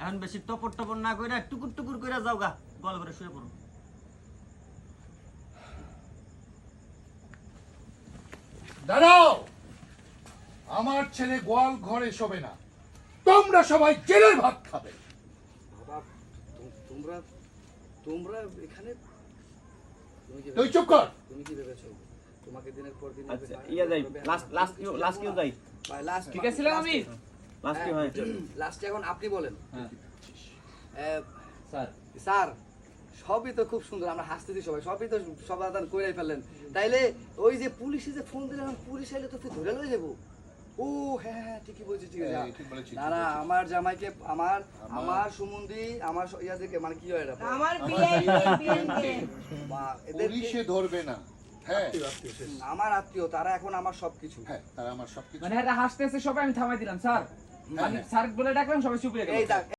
এখন বেশি টপর টপর না কইরা টুকুর টুকুর কইরা যাও গা, গল করে শুয়ে পড়ো। দাঁড়াও, আমার ছেলে গোয়াল ঘরে শোবে না, তোমরা সবাই জেলের ভাত খাবে। বাবা তোমরা তোমরা এখানে তুই চুপ কর। তুমি কি ভেবেছো তোমাকে দিনের পর দিন আচ্ছা ইয়া যাই, লাস্ট কিউ যাই। ভাই লাস্ট ঠিক আছে আমি লাস্ট কিউ হয়। লাস্টে এখন আপনি বলেন। স্যার স্যার সবই তো খুব সুন্দর, আমরা হাসতেছি সবাই, সবই তো সমাধান করে ফেললেন, তাইলে ওই যে পুলিশে যে ফোন দিলাম, পুলিশ আইলে তো তুই ধরে লয়ে যাবো। ও হ্যাঁ হ্যাঁ ঠিকই বলছিস, ঠিক আছে। ঠিক বলেছিস, না না আমার জামাইকে আমার সুমন্দি আমার ইয়াদেরকে মানে কি হয় এটা আমার বিয়ে বা এদের পুলিশে ধরবে না। হ্যাঁ আমার আত্মীয়, তারা এখন আমার সবকিছু। হ্যাঁ, তারা আমার সবকিছু। মানে এরা হাসতেছে সবাই, আমি থামাই দিলাম স্যার। মানে স্যার বলে ডাকলাম, সবাই চুপ হয়ে গেল। এই দেখ